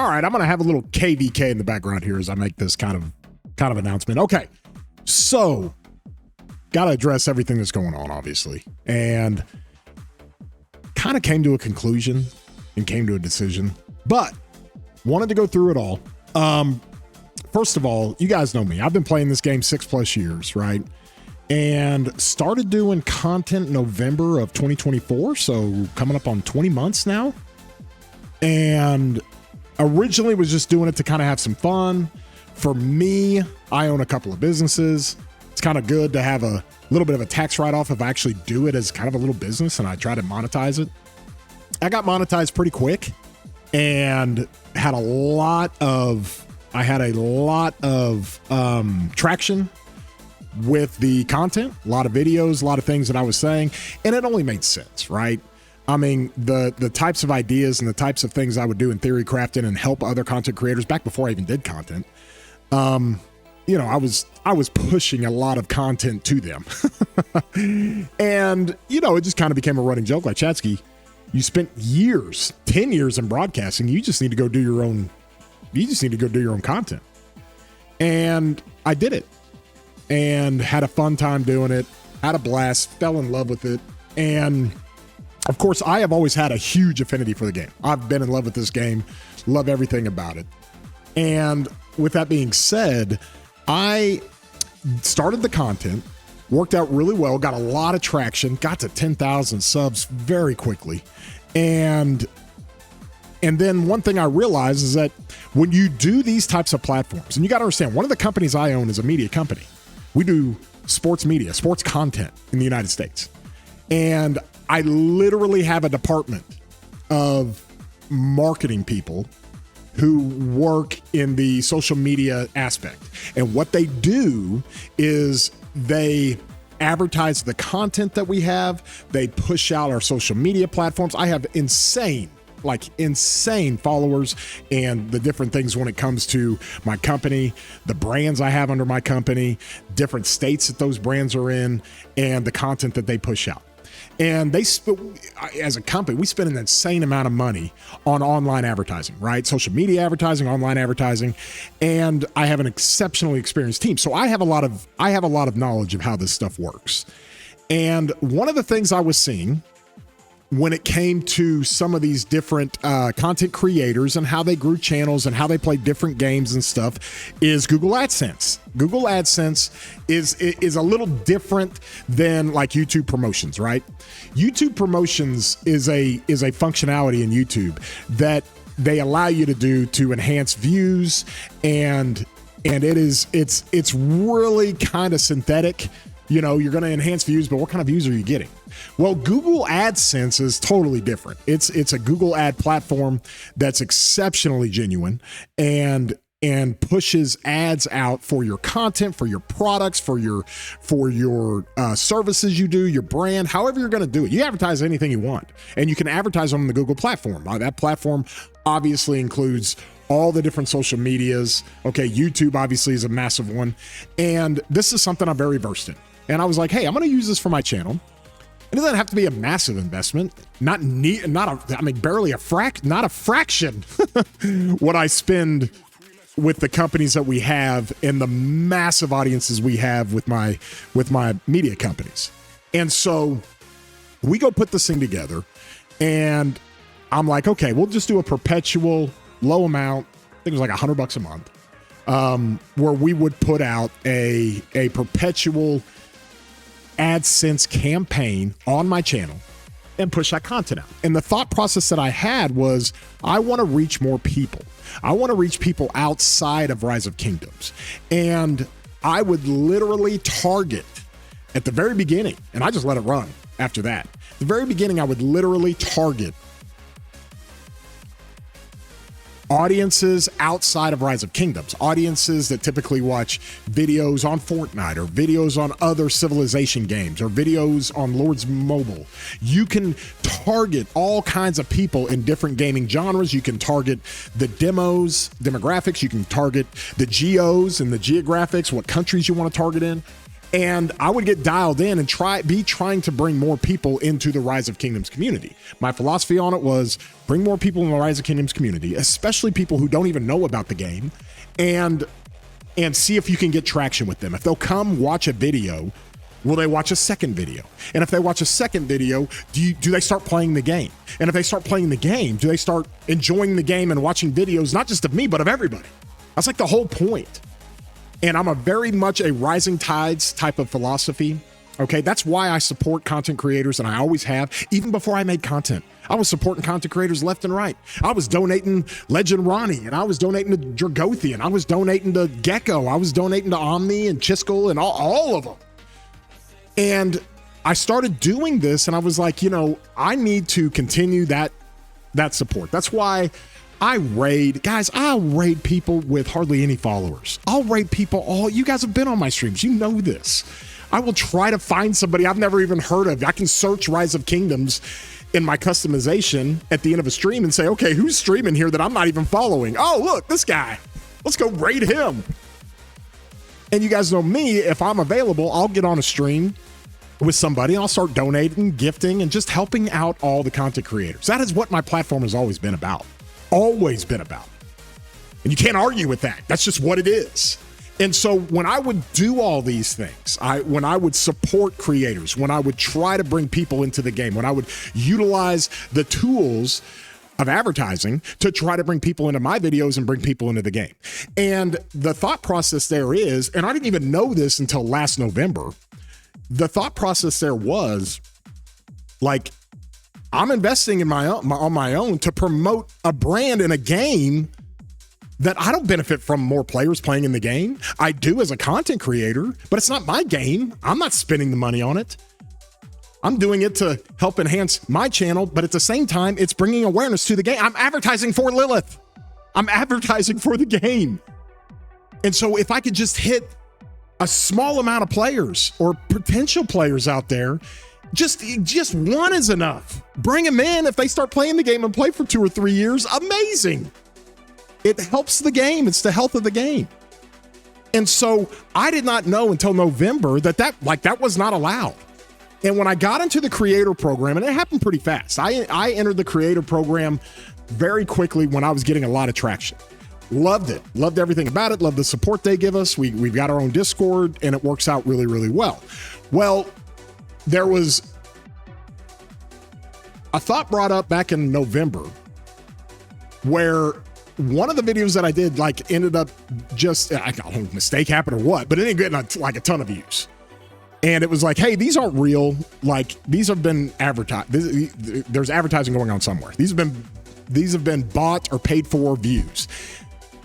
All right, I'm going to have a little KVK in the background here as I make this kind of announcement. Okay, so got to address everything that's going on, obviously, and kind of came to a conclusion and came to a decision, but wanted to go through it all. First of all, you guys know me. I've been playing this game 6+ years, right? And started doing content November of 2024, so coming up on 20 months now. And originally was just doing it to kind of have some fun. For me, I own a couple of businesses. It's kind of good to have a little bit of a tax write-off if I actually do it as kind of a little business and I try to monetize it. I got monetized pretty quick and had a lot of traction with the content, a lot of videos, a lot of things that I was saying, and it only made sense, right? I mean, the types of ideas and the types of things I would do in theory crafting and help other content creators back before I even did content. I was pushing a lot of content to them. And, it just kind of became a running joke like, Chatsky, you spent 10 years in broadcasting. You just need to go do your own content. And I did it and had a fun time doing it, had a blast, fell in love with it. And of course, I have always had a huge affinity for the game. I've been in love with this game, love everything about it. And with that being said, I started the content, worked out really well, got a lot of traction, got to 10,000 subs very quickly. And then one thing I realized is that when you do these types of platforms, and you got to understand, one of the companies I own is a media company. We do sports media, sports content in the United States. And I literally have a department of marketing people who work in the social media aspect. And what they do is they advertise the content that we have. They push out our social media platforms. I have insane followers and the different things when it comes to my company, the brands I have under my company, different states that those brands are in, and the content that they push out. And as a company, we spend an insane amount of money on online advertising, right? Social media advertising, online advertising, and I have an exceptionally experienced team. So I have a lot of knowledge of how this stuff works. And one of the things I was seeing when it came to some of these different content creators and how they grew channels and how they play different games and stuff is Google AdSense. Google AdSense is a little different than like YouTube promotions, right? YouTube promotions is a functionality in YouTube that they allow you to do to enhance views, and it's really kind of synthetic. You're going to enhance views, but what kind of views are you getting? Well, Google AdSense is totally different. It's a Google ad platform that's exceptionally genuine and pushes ads out for your content, for your products, for your services you do, your brand, however you're going to do it. You advertise anything you want, and you can advertise on the Google platform. That platform obviously includes all the different social medias. Okay, YouTube obviously is a massive one, and this is something I'm very versed in. And I was like, hey, I'm going to use this for my channel. It doesn't have to be a massive investment, barely not a fraction what I spend with the companies that we have and the massive audiences we have with my media companies. And so we go put this thing together, and I'm like, okay, we'll just do a perpetual low amount. I think it was like $100 a month, where we would put out a perpetual AdSense campaign on my channel and push that content out. And the thought process that I had was, I want to reach more people. I want to reach people outside of Rise of Kingdoms. And I would literally target at the very beginning, and I just let it run after that. At the very beginning, I would literally target audiences outside of Rise of Kingdoms, audiences that typically watch videos on Fortnite or videos on other Civilization games or videos on Lords Mobile. You can target all kinds of people in different gaming genres. You can target the demographics. You can target the geos and the geographics, what countries you want to target in. And I would get dialed in and trying to bring more people into the Rise of Kingdoms community. My philosophy on it was bring more people in the Rise of Kingdoms community, especially people who don't even know about the game, and see if you can get traction with them. If they'll come watch a video, will they watch a second video? And if they watch a second video, do they start playing the game? And if they start playing the game, do they start enjoying the game and watching videos, not just of me, but of everybody? That's like the whole point. And I'm very much a rising tides type of philosophy. Okay, that's why I support content creators, and I always have. Even before I made content, I was supporting content creators left and right. I was donating Legend Ronnie, and I was donating to Dragothian. I was donating to Gecko. I was donating to Omni and Chiskel and all of them. And I started doing this, and I was like, I need to continue that support. That's why I'll raid people with hardly any followers. I'll raid people you guys have been on my streams. You know this. I will try to find somebody I've never even heard of. I can search Rise of Kingdoms in my customization at the end of a stream and say, okay, who's streaming here that I'm not even following? Oh, look, this guy. Let's go raid him. And you guys know me, if I'm available, I'll get on a stream with somebody. I'll start donating, gifting, and just helping out all the content creators. That is what my platform has always been about. Always been about. And you can't argue with that. That's just what it is. And so when I would do all these things, when I would support creators, when I would try to bring people into the game, when I would utilize the tools of advertising to try to bring people into my videos and bring people into the game. And the thought process there is, and I didn't even know this until last November, the thought process there was like, I'm investing in on my own to promote a brand in a game that I don't benefit from more players playing in the game. I do as a content creator, but it's not my game. I'm not spending the money on it. I'm doing it to help enhance my channel, but at the same time, it's bringing awareness to the game. I'm advertising for Lilith. I'm advertising for the game. And so if I could just hit a small amount of players or potential players out there, just one is enough. Bring them in. If they start playing the game and play for 2 or 3 years, amazing. It helps the game. It's the health of the game. And so I did not know until November that was not allowed. And when I got into the creator program, and it happened pretty fast, I entered the creator program very quickly when I was getting a lot of traction. Loved it. Loved everything about it. Loved the support they give us. We've got our own Discord, and it works out really, really well. Well, there was a thought brought up back in November where one of the videos that I did ended up just, I don't know, mistake happened or what, but it didn't get a ton of views. And it was like, hey, these aren't real. These have been advertised. There's advertising going on somewhere. These have been bought or paid for views.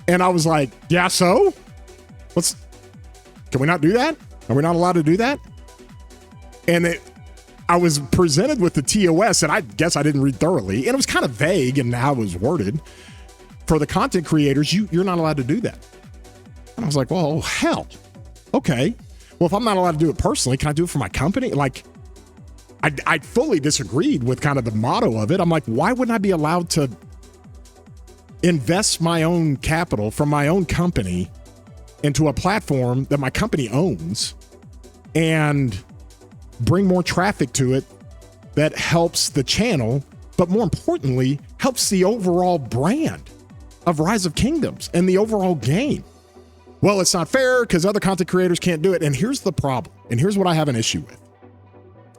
And I was like, yeah, so can we not do that? Are we not allowed to do that? And I was presented with the TOS, and I guess I didn't read thoroughly, and it was kind of vague in how it was worded. For the content creators, you're not allowed to do that. And I was like, well, hell, okay. Well, if I'm not allowed to do it personally, can I do it for my company? I fully disagreed with kind of the motto of it. I'm like, why wouldn't I be allowed to invest my own capital from my own company into a platform that my company owns and bring more traffic to it that helps the channel, but more importantly, helps the overall brand of Rise of Kingdoms and the overall game? Well, it's not fair because other content creators can't do it. And here's the problem. And here's what I have an issue with.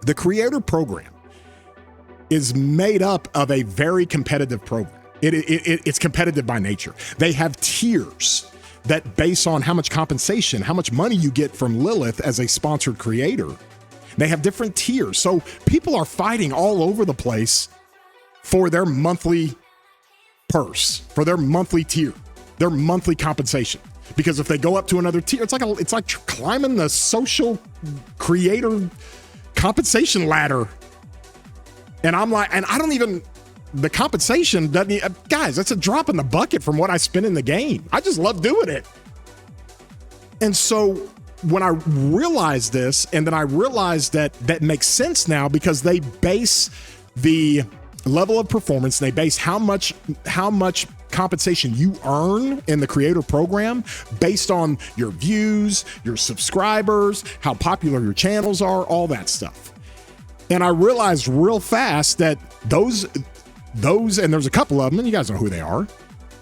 The creator program is made up of a very competitive program. It's competitive by nature. They have tiers that base on how much compensation, how much money you get from Lilith as a sponsored creator. They have different tiers. So people are fighting all over the place for their monthly purse, for their monthly tier, their monthly compensation. Because if they go up to another tier, it's like climbing the social creator compensation ladder. And I'm like, and I don't even, the compensation doesn't, guys, that's a drop in the bucket from what I spend in the game. I just love doing it. And so when I realized this, and then I realized that makes sense now because they base the level of performance, they base how much compensation you earn in the creator program based on your views, your subscribers, how popular your channels are, all that stuff. And I realized real fast that those, and there's a couple of them, and you guys know who they are,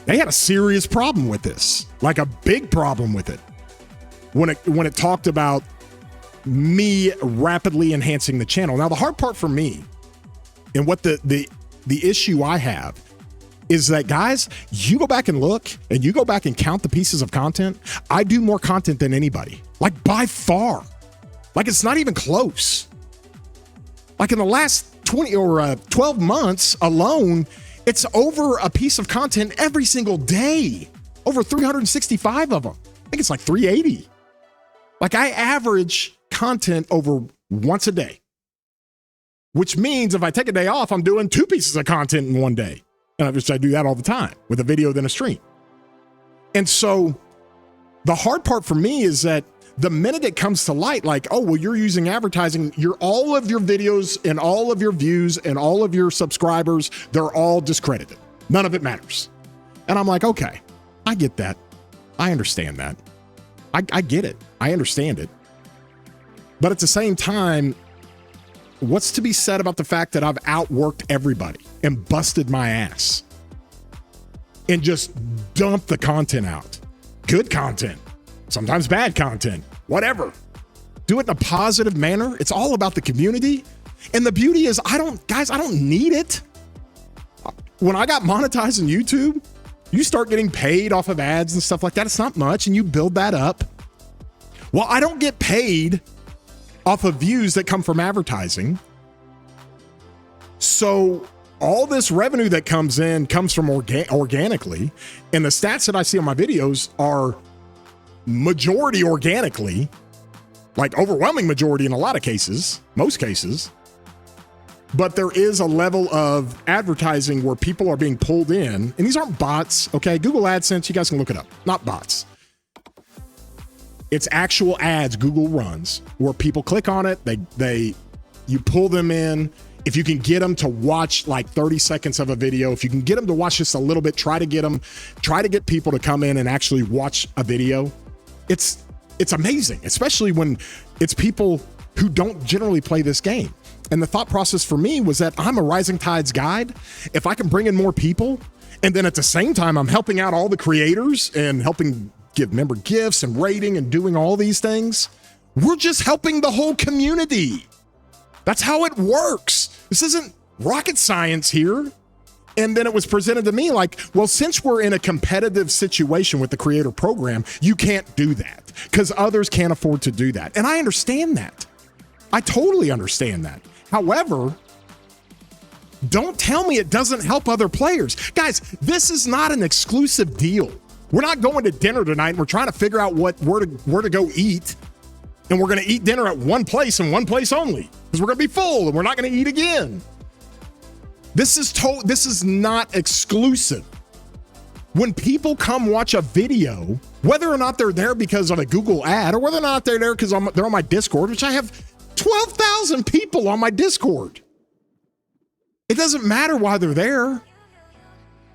they had a serious problem with this, like a big problem with it. When it talked about me rapidly enhancing the channel. Now, the hard part for me, and what the issue I have, is that, guys, you go back and look, and you go back and count the pieces of content. I do more content than anybody, like by far. Like, it's not even close. Like, in the last 20 or 12 months alone, it's over a piece of content every single day. Over 365 of them. I think it's like 380. Like, I average content over once a day, which means if I take a day off, I'm doing 2 pieces of content in one day. And I do that all the time with a video then a stream. And so the hard part for me is that the minute it comes to light, like, oh, well, you're using advertising, all of your videos and all of your views and all of your subscribers, they're all discredited. None of it matters. And I'm like, okay, I get that. I understand that. I get it. I understand it. But at the same time, what's to be said about the fact that I've outworked everybody and busted my ass and just dumped the content out? Good content, sometimes bad content, whatever. Do it in a positive manner. It's all about the community. And the beauty is, I don't need it. When I got monetized on YouTube, you start getting paid off of ads and stuff like that. It's not much, and you build that up. Well, I don't get paid off of views that come from advertising. So all this revenue that comes in comes from organically. And the stats that I see on my videos are majority organically, like overwhelming majority in a lot of cases, most cases. But there is a level of advertising where people are being pulled in, and these aren't bots, okay? Google AdSense, you guys can look it up, not bots. It's actual ads Google runs where people click on it, you pull them in. If you can get them to watch like 30 seconds of a video, if you can get them to watch just a little bit, try to get people to come in and actually watch a video. It's amazing, especially when it's people who don't generally play this game. And the thought process for me was that I'm a rising tides guide. If I can bring in more people, and then at the same time, I'm helping out all the creators and helping give member gifts and rating and doing all these things, we're just helping the whole community. That's how it works. This isn't rocket science here. And then it was presented to me like, well, since we're in a competitive situation with the creator program, you can't do that because others can't afford to do that. And I understand that. I totally understand that. However, don't tell me it doesn't help other players. Guys, this is not an exclusive deal. We're not going to dinner tonight and we're trying to figure out where to go eat. And we're going to eat dinner at one place and one place only because we're going to be full and we're not going to eat again. This is not exclusive. When people come watch a video, whether or not they're there because of a Google ad or whether or not they're there because they're on my Discord, which I have 12,000 people on my Discord. It doesn't matter why they're there.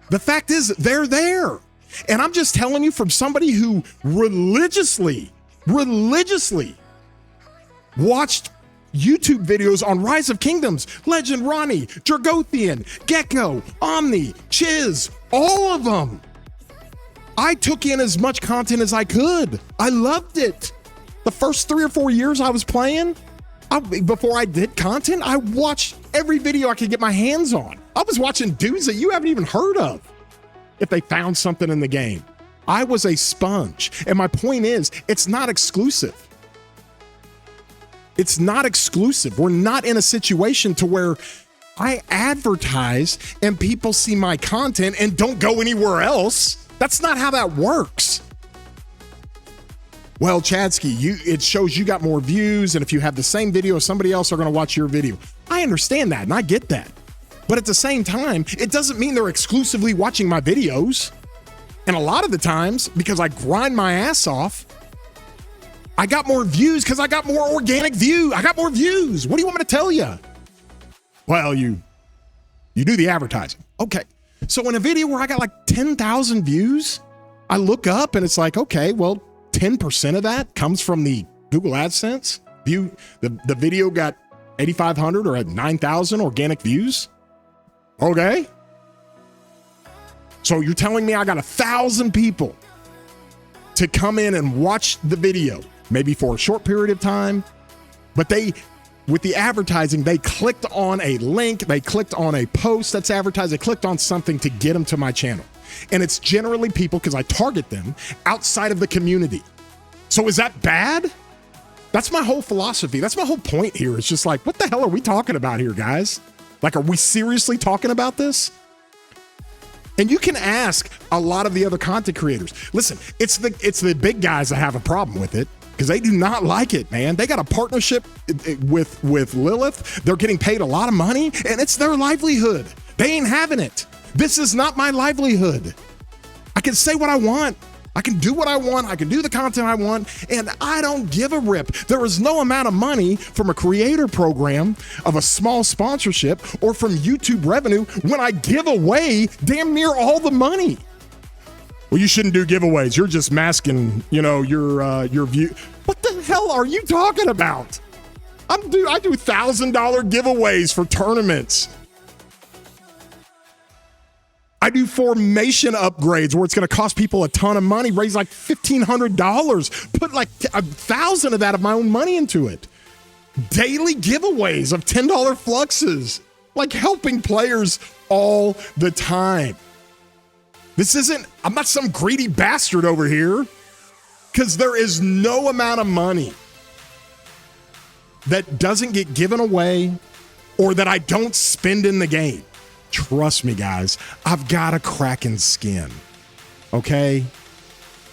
The fact is they're there. And I'm just telling you from somebody who religiously watched YouTube videos on Rise of Kingdoms, Legend Ronnie, Dragothian, Gecko, Omni, Chiz, all of them. I took in as much content as I could. I loved it. The first 3 or 4 years I was playing, before I did content, I watched every video I could get my hands on. I was watching dudes that you haven't even heard of if they found something in the game. I was a sponge. And my point is, it's not exclusive. It's not exclusive. We're not in a situation to where I advertise and people see my content and don't go anywhere else. That's not how that works. Well, Chadsky, it shows you got more views, and if you have the same video, somebody else are going to watch your video. I understand that, and I get that. But at the same time, it doesn't mean they're exclusively watching my videos. And a lot of the times, because I grind my ass off, I got more views because I got more organic view. I got more views. What do you want me to tell you? Well, you do the advertising. Okay. So in a video where I got like 10,000 views, I look up and it's like, okay, well, 10% of that comes from the Google AdSense view. The video got 8,500 or 9,000 organic views. Okay. So you're telling me I got 1,000 people to come in and watch the video, maybe for a short period of time, but with the advertising, they clicked on a link, they clicked on a post that's advertised, they clicked on something to get them to my channel. And it's generally people, because I target them, outside of the community. So is that bad? That's my whole philosophy. That's my whole point here. It's just like, what the hell are we talking about here, guys? Like, are we seriously talking about this? And you can ask a lot of the other content creators. Listen, it's the big guys that have a problem with it, because they do not like it, man. They got a partnership with Lilith. They're getting paid a lot of money, and it's their livelihood. They ain't having it. This is not my livelihood. I can say what I want. I can do what I want. I can do the content I want, and I don't give a rip. There is no amount of money from a creator program of a small sponsorship or from YouTube revenue when I give away damn near all the money. Well, you shouldn't do giveaways. You're just masking, your view. What the hell are you talking about? I do $1,000 giveaways for tournaments. I do formation upgrades where it's going to cost people a ton of money, raise like $1,500, put like 1,000 of that of my own money into it. Daily giveaways of $10 fluxes, like helping players all the time. I'm not some greedy bastard over here, because there is no amount of money that doesn't get given away or that I don't spend in the game. Trust me, guys, I've got a Kraken skin, okay?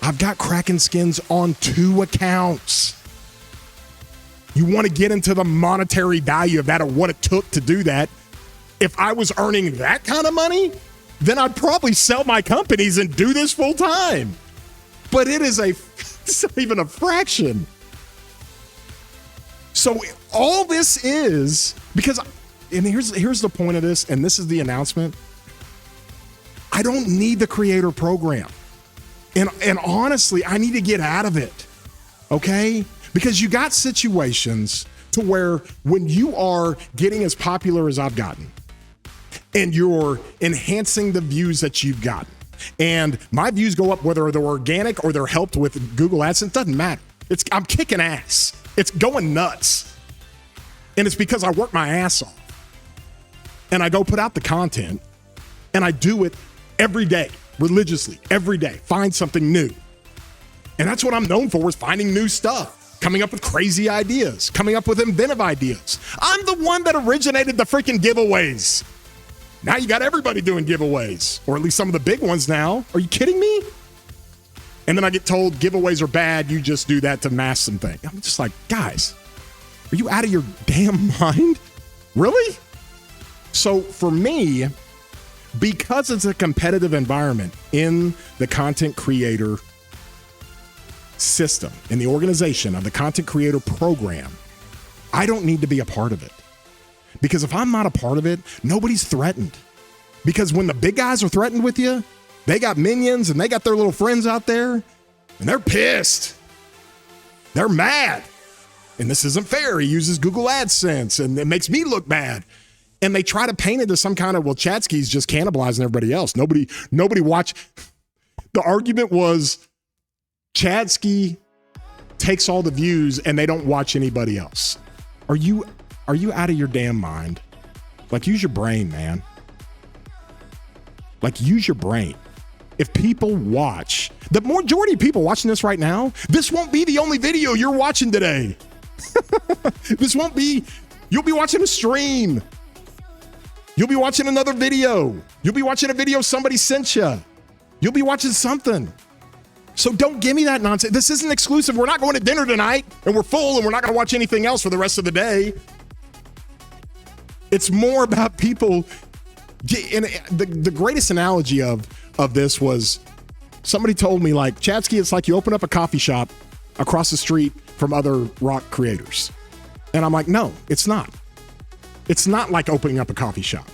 I've got Kraken skins on 2 accounts. You want to get into the monetary value of that or what it took to do that. If I was earning that kind of money, then I'd probably sell my companies and do this full time. But it's not even a fraction. So all this is because, and here's the point of this, and this is the announcement. I don't need the creator program. And honestly, I need to get out of it. Okay? Because you got situations to where when you are getting as popular as I've gotten, and you're enhancing the views that you've gotten, and my views go up whether they're organic or they're helped with Google AdSense, doesn't matter. I'm kicking ass. It's going nuts. And it's because I work my ass off. And I go put out the content, and I do it every day, religiously, every day. Find something new. And that's what I'm known for, is finding new stuff, coming up with crazy ideas, coming up with inventive ideas. I'm the one that originated the freaking giveaways. Now you got everybody doing giveaways, or at least some of the big ones now. Are you kidding me? And then I get told giveaways are bad. You just do that to mask something. I'm just like, guys, are you out of your damn mind? Really? So for me, because it's a competitive environment in the content creator system, in the organization of the content creator program, I don't need to be a part of it. Because if I'm not a part of it, nobody's threatened. Because when the big guys are threatened with you, they got minions and they got their little friends out there, and they're pissed. They're mad. And this isn't fair. He uses Google AdSense, and it makes me look bad. And they try to paint it as some kind of, well, Chatsky's just cannibalizing everybody else. Nobody watch. The argument was Chatsky takes all the views and they don't watch anybody else. Are you out of your damn mind? Like, use your brain, man. Like, use your brain. If people watch, the majority of people watching this right now, this won't be the only video you're watching today. This won't be, you'll be watching a stream. You'll be watching another video. You'll be watching a video somebody sent you. You'll be watching something. So don't give me that nonsense. This isn't exclusive. We're not going to dinner tonight, and we're full, and we're not going to watch anything else for the rest of the day. It's more about people. And the greatest analogy of this was somebody told me, like, Chatsky, it's like you open up a coffee shop across the street from other rock creators. And I'm like, no, it's not. It's not like opening up a coffee shop.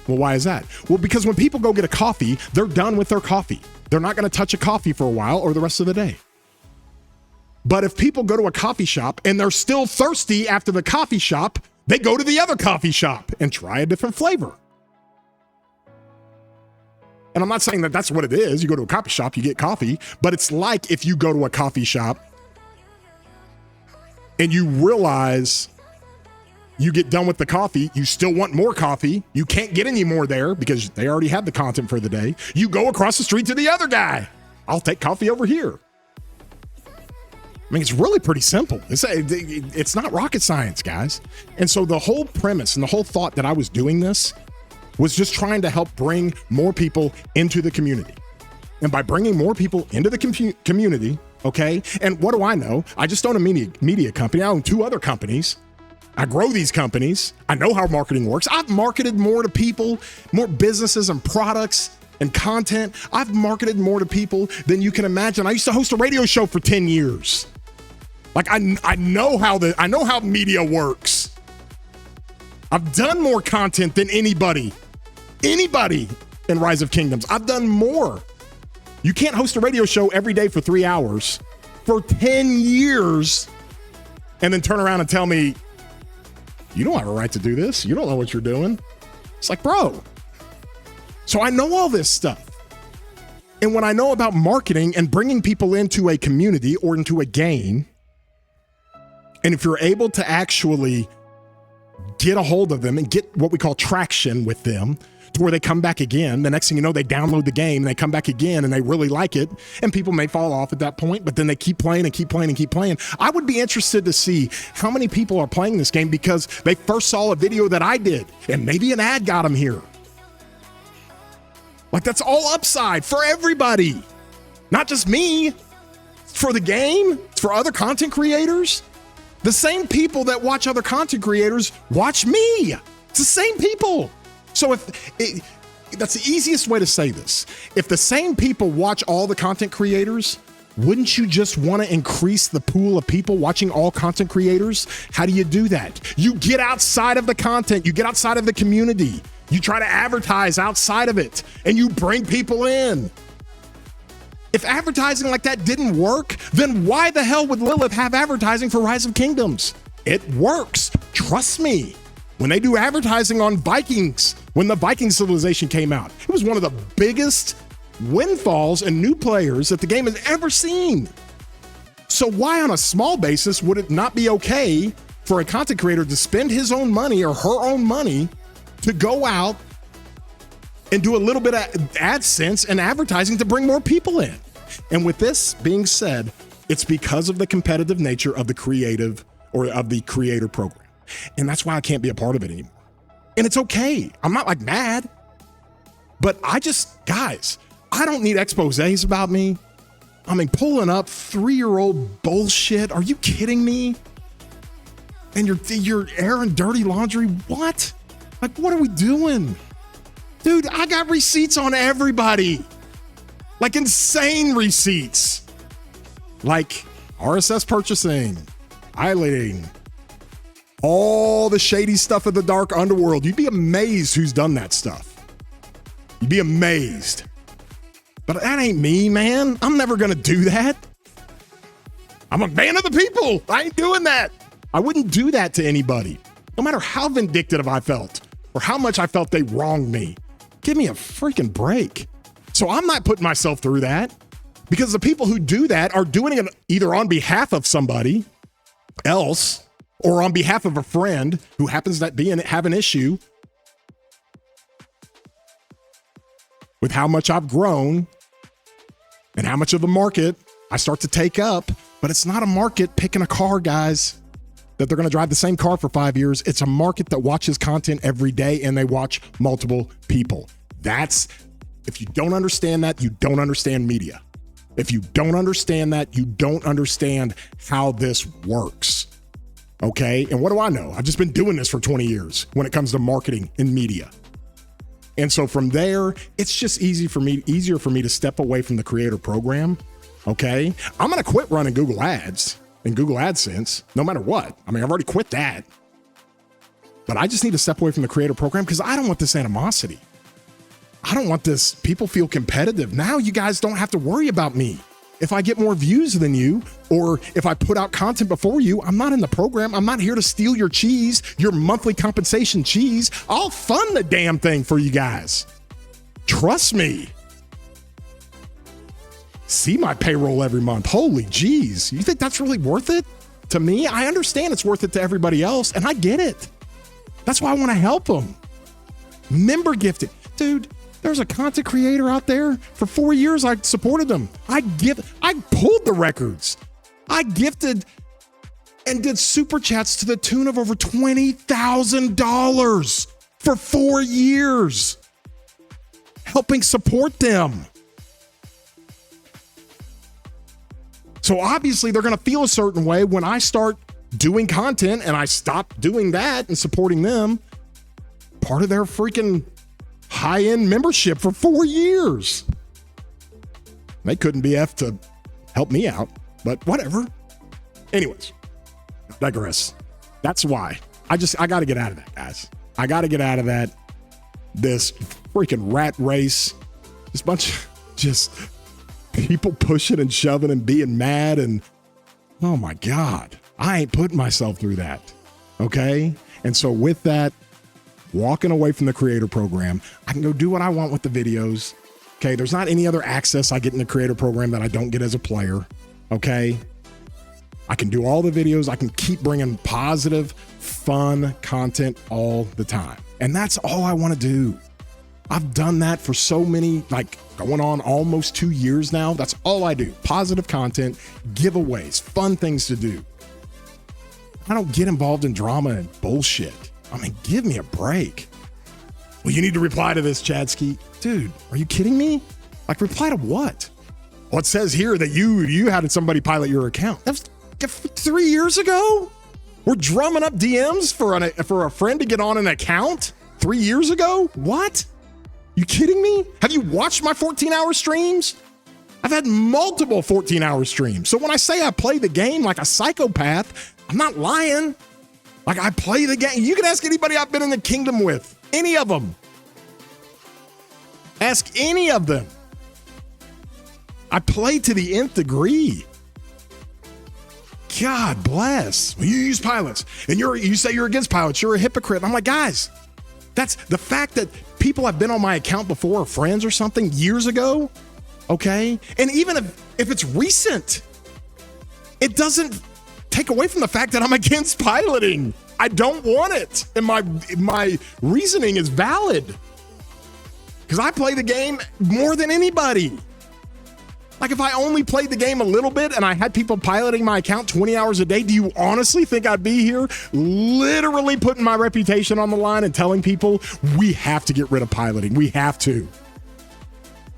Well, why is that? Well, because when people go get a coffee, they're done with their coffee. They're not going to touch a coffee for a while or the rest of the day. But if people go to a coffee shop and they're still thirsty after the coffee shop, they go to the other coffee shop and try a different flavor. And I'm not saying that that's what it is. You go to a coffee shop, you get coffee, but it's like if you go to a coffee shop and you realize you get done with the coffee, you still want more coffee, you can't get any more there because they already had the content for the day. You go across the street to the other guy. I'll take coffee over here. I mean, it's really pretty simple. It's not rocket science, guys. And so the whole premise and the whole thought that I was doing this was just trying to help bring more people into the community. And by bringing more people into the community, okay, and what do I know? I just own a media company. I own 2 other companies. I grow these companies. I know how marketing works. I've marketed more to people, more businesses and products and content. I've marketed more to people than you can imagine. I used to host a radio show for 10 years. Like I know how media works. I've done more content than anybody in Rise of Kingdoms. I've done more. You can't host a radio show every day for 3 hours for 10 years and then turn around and tell me, you don't have a right to do this. You don't know what you're doing. It's like, bro. So I know all this stuff. And when I know about marketing and bringing people into a community or into a game, and if you're able to actually get a hold of them and get what we call traction with them to where they come back again, the next thing you know, they download the game and they come back again and they really like it. And people may fall off at that point, but then they keep playing and keep playing and keep playing. I would be interested to see how many people are playing this game because they first saw a video that I did and maybe an ad got them here. Like that's all upside for everybody, not just me. It's for the game, it's for other content creators. The same people that watch other content creators watch me. It's the same people. So that's the easiest way to say this. If the same people watch all the content creators, wouldn't you just want to increase the pool of people watching all content creators? How do you do that? You get outside of the content. You get outside of the community. You try to advertise outside of it and you bring people in. If advertising like that didn't work, then why the hell would Lilith have advertising for Rise of Kingdoms? It works. Trust me. When they do advertising on Vikings, when the Viking civilization came out, it was one of the biggest windfalls and new players that the game has ever seen. So why on a small basis would it not be okay for a content creator to spend his own money or her own money to go out and do a little bit of AdSense and advertising to bring more people in? And with this being said, it's because of the competitive nature of the creative or of the creator program. And that's why I can't be a part of it anymore. And it's okay. I'm not like mad, but guys, I don't need exposés about me. I mean, pulling up 3-year-old bullshit. Are you kidding me? And you're airing dirty laundry. What? Like, what are we doing? Dude, I got receipts on everybody. Like insane receipts. Like RSS purchasing, eyelighting, all the shady stuff of the dark underworld. You'd be amazed who's done that stuff. You'd be amazed. But that ain't me, man. I'm never going to do that. I'm a man of the people. I ain't doing that. I wouldn't do that to anybody, no matter how vindictive I felt or how much I felt they wronged me. Give me a freaking break. So I'm not putting myself through that because the people who do that are doing it either on behalf of somebody else or on behalf of a friend who happens to have an issue with how much I've grown and how much of the market I start to take up. But it's not a market picking a car, guys, that they're going to drive the same car for 5 years. It's a market that watches content every day and they watch multiple people. If you don't understand that, you don't understand media. If you don't understand that, you don't understand how this works. Okay? And what do I know? I've just been doing this for 20 years when it comes to marketing and media. And so from there, it's just easier for me to step away from the creator program. Okay? I'm going to quit running Google Ads and Google AdSense no matter what. I mean, I've already quit that. But I just need to step away from the creator program because I don't want this animosity. I don't want this. People feel competitive. Now you guys don't have to worry about me. If I get more views than you, or if I put out content before you, I'm not in the program. I'm not here to steal your cheese, your monthly compensation cheese. I'll fund the damn thing for you guys. Trust me. See my payroll every month. Holy jeez. You think that's really worth it? To me, I understand it's worth it to everybody else, and I get it. That's why I want to help them. Member gifting. Dude, there's a content creator out there. For 4 years, I supported them. I pulled the records. I gifted and did super chats to the tune of over $20,000 for 4 years, helping support them. So obviously they're going to feel a certain way when I start doing content and I stop doing that and supporting them. Part of their freaking high-end membership for 4 years. They couldn't be F to help me out, but whatever. Anyways, digress. That's why I got to get out of that, guys. I got to get out of that. This freaking rat race, this bunch of just people pushing and shoving and being mad, and oh my God, I ain't putting myself through that. Okay. And so with that, walking away from the creator program, I can go do what I want with the videos. Okay. There's not any other access I get in the creator program that I don't get as a player. Okay. I can do all the videos. I can keep bringing positive, fun content all the time. And that's all I want to do. I've done that for so many, like going on almost 2 years now. That's all I do. Positive content, giveaways, fun things to do. I don't get involved in drama and bullshit. I mean, give me a break. Well, you need to reply to this, Chadsky. Dude, are you kidding me? Like, reply to what? Well, it says here that you had somebody pilot your account. That was 3 years ago? We're drumming up DMs for a friend to get on an account 3 years ago? What? You kidding me? Have you watched my 14-hour streams? I've had multiple 14-hour streams. So when I say I play the game like a psychopath, I'm not lying. Like, I play the game. You can ask anybody I've been in the kingdom with. Any of them. Ask any of them. I play to the nth degree. God bless. Well, you use pilots, and you say you're against pilots. You're a hypocrite. And I'm like, guys, that's the fact that people have been on my account before, or friends or something years ago. Okay. And even if it's recent, it doesn't take away from the fact that I'm against piloting. I don't want it. And my reasoning is valid because I play the game more than anybody. Like, if I only played the game a little bit and I had people piloting my account 20 hours a day, do you honestly think I'd be here literally putting my reputation on the line and telling people we have to get rid of piloting? We have to.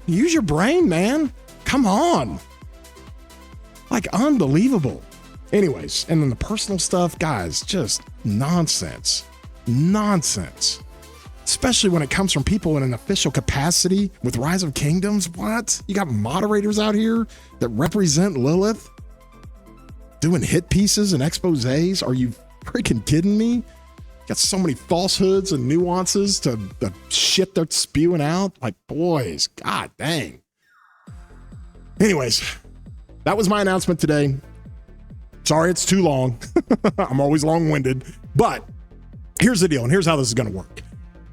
Use your brain, man. Come on. Like, unbelievable. Anyways, and then the personal stuff, guys, just nonsense. Nonsense. Especially when it comes from people in an official capacity with Rise of Kingdoms. What? You got moderators out here that represent Lilith doing hit pieces and exposés? Are you freaking kidding me? Got so many falsehoods and nuances to the shit they're spewing out. Like, boys, god dang. Anyways, that was my announcement today. Sorry it's too long. I'm always long-winded. But here's the deal, and here's how this is going to work.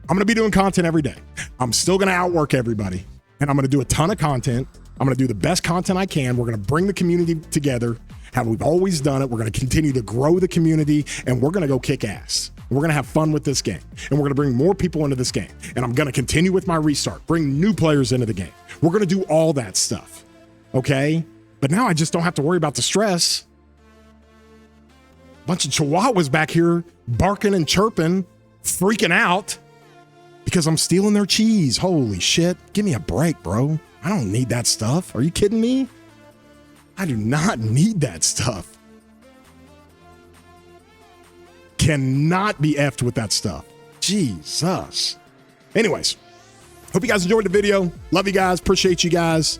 I'm going to be doing content every day. I'm still going to outwork everybody, and I'm going to do a ton of content. I'm going to do the best content I can. We're going to bring the community together, how we've always done it. We're going to continue to grow the community, and we're going to go kick ass. We're going to have fun with this game, and we're going to bring more people into this game. And I'm going to continue with my restart, bring new players into the game. We're going to do all that stuff, okay? But now I just don't have to worry about the stress. Bunch of chihuahuas back here barking and chirping, freaking out because I'm stealing their cheese. Holy shit. Give me a break, bro. I don't need that stuff. Are you kidding me? I do not need that stuff. Cannot be effed with that stuff. Jesus. Anyways, hope you guys enjoyed the video. Love you guys. Appreciate you guys.